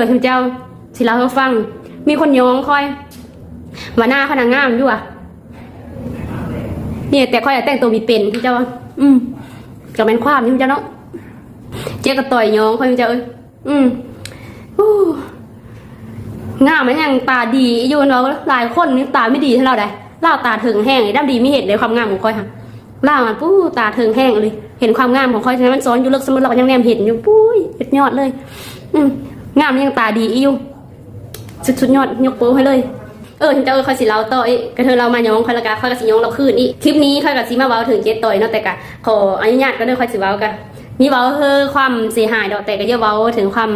ท่านเจ้าสิเราให้ฟังมีคนย้องคอยว่าหน้าเขานางงามอยู่อ่ะเนี่ยแต่คอยแต่งตัวมีเป็นท่านเจ้าก็เป็นความนี่ท่านเจ้าเนาะเจ๊ก็ต่อยย้องคอยท่านเจ้างามมันยังตาดีอยู่เราหลายคนนี่ตาไม่ดีเท่าเราได้เล่าตาถึงแห้งด้ำดีไม่เห็นเลยความงามของคอยค่ะเล่ามันตาถึงแห้งเลยเห็นความงามของคอยฉะนั้นมันซ้อนอยู่เลิกสมมติเรายังแนมเห็นอยู่เห็นยอดเลยงามยังตาดีอยู่สุดยอดยกโป้ให้เลยเจ้าคอยสิเราต่อกระเทยเรามาย้องคอยละกาคอยกับสิย้องเราคืนอีกคลิปนี้คอยกับสิมาเว้าถึงเจ๊ต่อยเนาะแต่กะขออนุญาตก็ได้คอยสิเว้ากันมีเว้าความเสียหายดอกแต่ก็จะเว้าถึงความ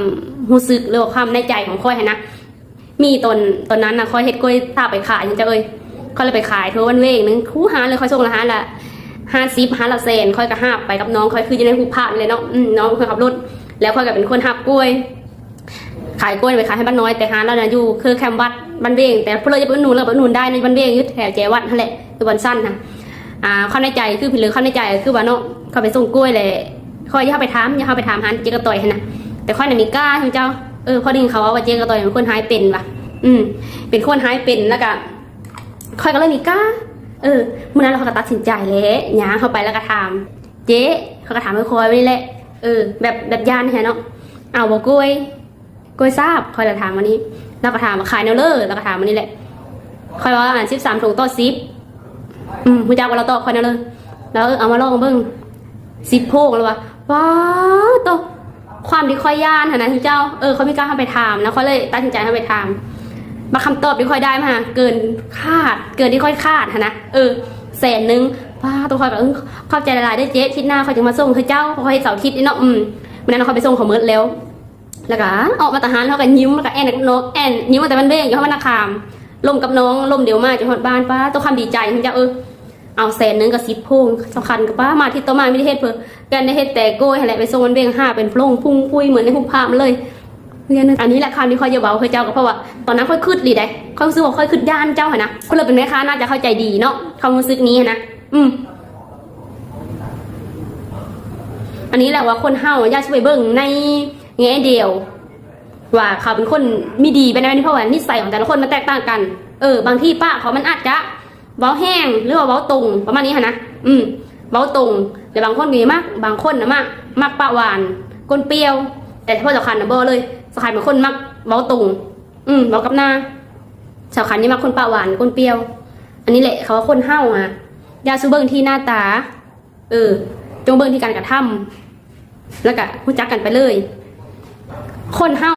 รู้สึกหรือว่าความในใจของคอยนะมีตอนนั้นนะคอยเฮ็ดกล้วยตาไปขายเจ้าคอยเลยไปขายทั่ววันเวงนึงคู่หาเลยคอยส่งละ50ละแสนคอยกระหาบไปกับน้องคอยคืออยู่ในภูผาเลยเนาะน้องคอยขับรถแล้วคอยกับเป็นคนหับกล้วยขายกล้วยไปขายให้บ้านน้อยแต่หาแล้วนะอยู่คือแคมป์วัดบ้านเวงแต่พวกเราจะไปนู่นเราไปนู่นได้ในบ้านเวงยึดแถวแจวัดนั่นแหละคือวันสั้นค่ะข้าในใจคือผิดหรือข้าในใจคือว่าเนาะเขาไปส่งกล้วยเลยคอยอย่าเข้าไปถามหาเจ๊กระต่อยนะแต่ข้อยน่ะมีกล้าท่านเจ้าพอได้ยินเขาว่าเจ๊กระต่อยเป็นคนหายเป็นว่ะเป็นคนหายเป็นแล้วก็ค่อยก็เลยมีกล้าเมื่อนั้นเราก็ตัดสินใจเลยหยาเข้าไปแล้วก็ถามเจ๊เขาก็ถามคอยไว้นี่แหละแบบยานแค่เนาะเอาบอกกล้วยทราบคอยจะถามวันนี้แล้วก็ถามมาขายแนวเลอร์แล้วก็ถามวันนี้แหละคอยว่า13 ถุงต่อ10คุณจ้าว่าเราต่อคอยแนวเลอร์แล้วเอามาลองเบิ้ง10 โพกแล้วว้าวต่อความที่คอยย่านนะท่านเจ้าเขาไม่กล้าเข้าไปถามนะเขาเลยตัดสินใจเข้าไปถามมาคำตอบที่ค่อยได้มาเกินที่ค่อยคาดนะ100,000ว้าตัวค่อยแบบเข้าใจละลายได้เจ๊คิดหน้าเขาจะมาส่งเธอเจ้าเขาให้เสาร์คิดเนาะวันนั้นเขาไปส่งเขาเมิดแล้วก็ออกมาทหารเขาก็ยิ้มแล้วก็แอนยิ้มมาแต่มันเบ้งอยู่เขามานาคามล่มกับน้องล่มเดี๋ยวมาจะหอดบ้านป้าตัวความดีใจท่านเจ้าเอา100,000กับ10 โพงสำคัญกับป้ามาที่ต่อมาไม่ได้เฮ็ดเพื่อการได้เฮ็ดแต่โก้อะไรไปส่งมันเบ้ง5เป็นโพรงพุ่งปุ้ยเหมือนในหุบผ้ามันเลยอันนี้แหละคำที่ค่อยจะเบาค่อยเจ้าก็เพราะว่าตอนนั้นค่อยคืดหลีได้ค่อยรู้สึกว่าค่อยคืดย่านเจ้านะคนเราเป็นแม่ค้าน่าจะเข้าใจดีเนาะความรู้สึกนี้นะอันนี้แหละว่าคนเฮาอยากช่วยเบิ่งในแง่เดียวว่าเขาเป็นคนมีดีไปในนี้เพราะว่านิสัยของแต่ละคนมันแตกต่างกันบางที่ป้าเขามันอาจจะเว้าแห้งหรือว่าเว้าตรงประมาณนี้นะเว้าตรงแต่บางคนมีมากบางคนนะมากป้าหวานก้นเปรี้ยวแต่เฉพาะสำคัญนะบ่เลยสำคัญเป็นคนมักเว้าตรงเว้ากับหน้าสำคัญนี่มักคนป้าหวานก้นเปรี้ยวอันนี้แหละเขาว่าคนเฮาอย่าซูเบิ่งที่หน้าตาจงเบิ่งที่การกระทำแล้วก็รู้จักกันไปเลยคนเฮา